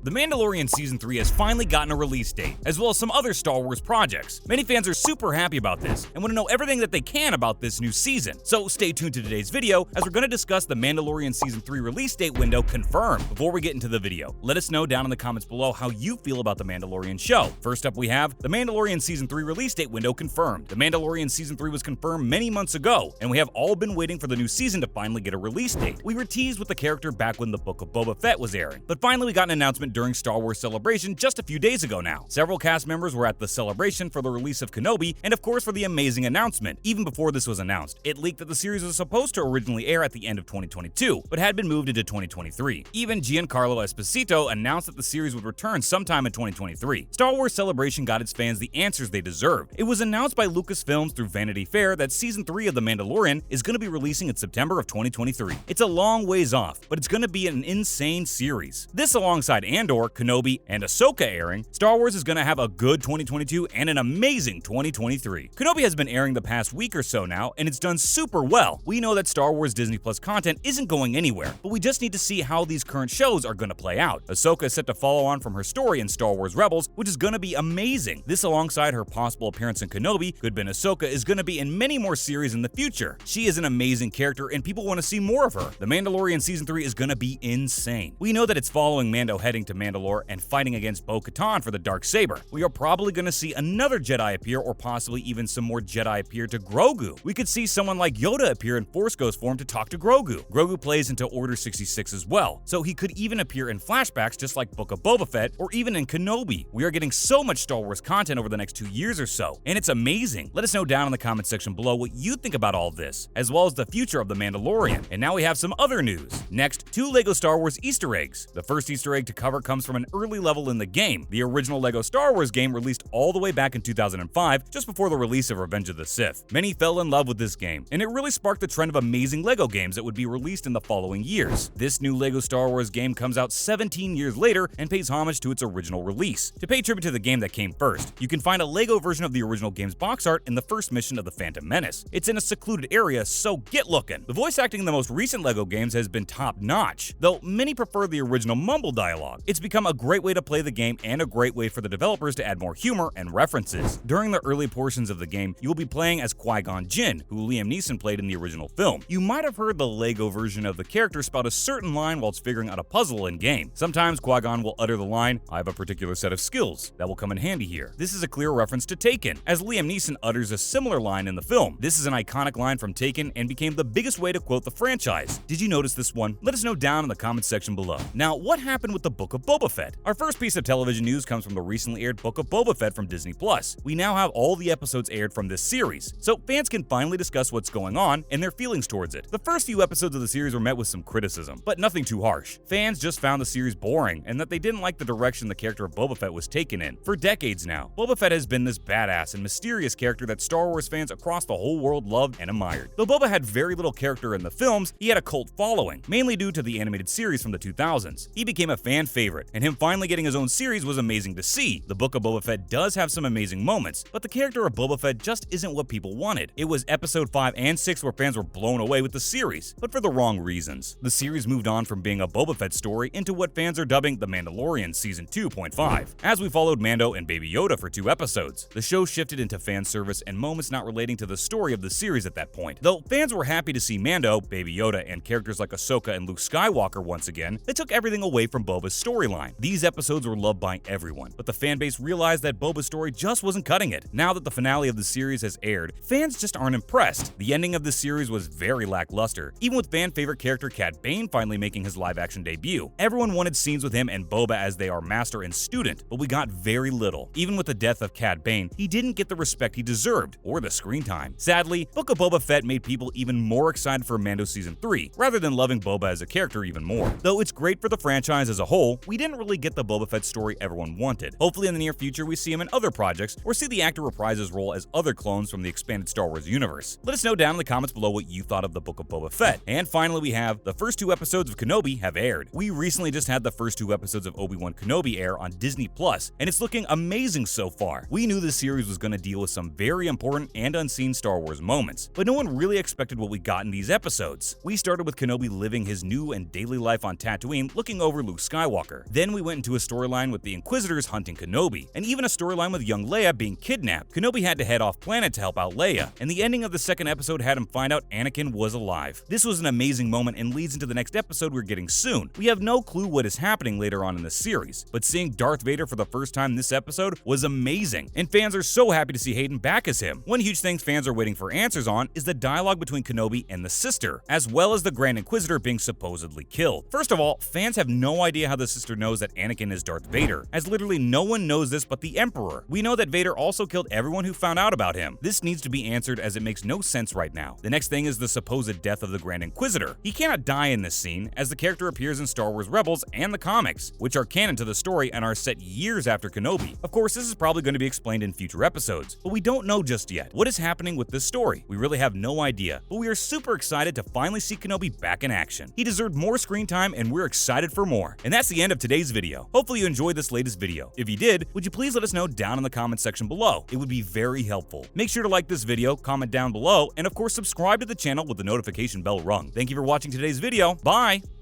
The Mandalorian Season 3 has finally gotten a release date, as well as some other Star Wars projects. Many fans are super happy about this and want to know everything that they can about this new season. So stay tuned to today's video as we're going to discuss the Mandalorian Season 3 release date window confirmed. Before we get into the video, let us know down in the comments below how you feel about the Mandalorian show. First up, we have the Mandalorian Season 3 release date window confirmed. The Mandalorian Season 3 was confirmed many months ago, and we have all been waiting for the new season to finally get a release date. We were teased with the character back when the Book of Boba Fett was airing, but finally we got an announcement during Star Wars Celebration just a few days ago now. Several cast members were at the celebration for the release of Kenobi, and of course for the amazing announcement. Even before this was announced, it leaked that the series was supposed to originally air at the end of 2022, but had been moved into 2023. Even Giancarlo Esposito announced that the series would return sometime in 2023. Star Wars Celebration got its fans the answers they deserved. It was announced by Lucasfilms through Vanity Fair that Season 3 of The Mandalorian is going to be releasing in September of 2023. It's a long ways off, but it's going to be an insane series. This alongside Andor, Kenobi, and Ahsoka airing, Star Wars is going to have a good 2022 and an amazing 2023. Kenobi has been airing the past week or so now, and it's done super well. We know that Star Wars Disney Plus content isn't going anywhere, but we just need to see how these current shows are going to play out. Ahsoka is set to follow on from her story in Star Wars Rebels, which is going to be amazing. This alongside her possible appearance in Kenobi, Good Ben Ahsoka is going to be in many more series in the future. She is an amazing character and people want to see more of her. The Mandalorian Season 3 is going to be insane. We know that it's following Mando heading to Mandalore and fighting against Bo-Katan for the Darksaber. We are probably going to see another Jedi appear, or possibly even some more Jedi appear to Grogu. We could see someone like Yoda appear in Force Ghost form to talk to Grogu. Grogu plays into Order 66 as well, so he could even appear in flashbacks just like Book of Boba Fett or even in Kenobi. We are getting so much Star Wars content over the next 2 years or so, and it's amazing. Let us know down in the comment section below what you think about all of this, as well as the future of The Mandalorian. And now we have some other news. Next, 2 LEGO Star Wars Easter eggs. The first Easter egg to cover comes from an early level in the game. The original LEGO Star Wars game released all the way back in 2005, just before the release of Revenge of the Sith. Many fell in love with this game, and it really sparked the trend of amazing LEGO games that would be released in the following years. This new LEGO Star Wars game comes out 17 years later and pays homage to its original release. To pay tribute to the game that came first, you can find a LEGO version of the original game's box art in the first mission of the Phantom Menace. It's in a secluded area, so get looking. The voice acting in the most recent LEGO games has been top-notch, though many prefer the original mumble dialogue. It's become a great way to play the game and a great way for the developers to add more humor and references. During the early portions of the game, you will be playing as Qui-Gon Jinn, who Liam Neeson played in the original film. You might have heard the LEGO version of the character spout a certain line whilst figuring out a puzzle in-game. Sometimes Qui-Gon will utter the line, "I have a particular set of skills that will come in handy here." This is a clear reference to Taken, as Liam Neeson utters a similar line in the film. This is an iconic line from Taken and became the biggest way to quote the franchise. Did you notice this one? Let us know down in the comments section below. Now, what happened with the Book of Boba Fett? Our first piece of television news comes from the recently aired Book of Boba Fett from Disney Plus. We now have all the episodes aired from this series, so fans can finally discuss what's going on and their feelings towards it. The first few episodes of the series were met with some criticism, but nothing too harsh. Fans just found the series boring and that they didn't like the direction the character of Boba Fett was taken in. For decades now, Boba Fett has been this badass and mysterious character that Star Wars fans across the whole world loved and admired. Though Boba had very little character in the films, he had a cult following, mainly due to the animated series from the 2000s. He became a fan favorite, and him finally getting his own series was amazing to see. The Book of Boba Fett does have some amazing moments, but the character of Boba Fett just isn't what people wanted. It was episode 5 and 6 where fans were blown away with the series, but for the wrong reasons. The series moved on from being a Boba Fett story into what fans are dubbing The Mandalorian Season 2.5. As we followed Mando and Baby Yoda for 2 episodes, the show shifted into fan service and moments not relating to the story of the series at that point. Though fans were happy to see Mando, Baby Yoda, and characters like Ahsoka and Luke Skywalker once again, they took everything away from Boba's storyline. These episodes were loved by everyone, but the fanbase realized that Boba's story just wasn't cutting it. Now that the finale of the series has aired, fans just aren't impressed. The ending of the series was very lackluster, even with fan favorite character Cad Bane finally making his live-action debut. Everyone wanted scenes with him and Boba as they are master and student, but we got very little. Even with the death of Cad Bane, he didn't get the respect he deserved, or the screen time. Sadly, Book of Boba Fett made people even more excited for Mando Season 3, rather than loving Boba as a character even more. Though it's great for the franchise as a whole, we didn't really get the Boba Fett story everyone wanted. Hopefully in the near future we see him in other projects, or see the actor reprise his role as other clones from the expanded Star Wars universe. Let us know down in the comments below what you thought of the Book of Boba Fett. And finally we have the first 2 episodes of Kenobi have aired. We recently just had the first 2 episodes of Obi-Wan Kenobi air on Disney Plus, and it's looking amazing so far. We knew this series was going to deal with some very important and unseen Star Wars moments, but no one really expected what we got in these episodes. We started with Kenobi living his new and daily life on Tatooine, looking over Luke Skywalker. Skywalker. Then we went into a storyline with the Inquisitors hunting Kenobi, and even a storyline with young Leia being kidnapped. Kenobi had to head off planet to help out Leia, and the ending of the second episode had him find out Anakin was alive. This was an amazing moment and leads into the next episode we're getting soon. We have no clue what is happening later on in the series, but seeing Darth Vader for the first time this episode was amazing, and fans are so happy to see Hayden back as him. One huge thing fans are waiting for answers on is the dialogue between Kenobi and the sister, as well as the Grand Inquisitor being supposedly killed. First of all, fans have no idea how the sister knows that Anakin is Darth Vader, as literally no one knows this but the Emperor. We know that Vader also killed everyone who found out about him. This needs to be answered as it makes no sense right now. The next thing is the supposed death of the Grand Inquisitor. He cannot die in this scene, as the character appears in Star Wars Rebels and the comics, which are canon to the story and are set years after Kenobi. Of course, this is probably going to be explained in future episodes, but we don't know just yet. What is happening with this story? We really have no idea, but we are super excited to finally see Kenobi back in action. He deserved more screen time and we're excited for more. And that's the end of today's video. Hopefully you enjoyed this latest video. If you did, would you please let us know down in the comment section below? It would be very helpful. Make sure to like this video, comment down below, and of course subscribe to the channel with the notification bell rung. Thank you for watching today's video. Bye!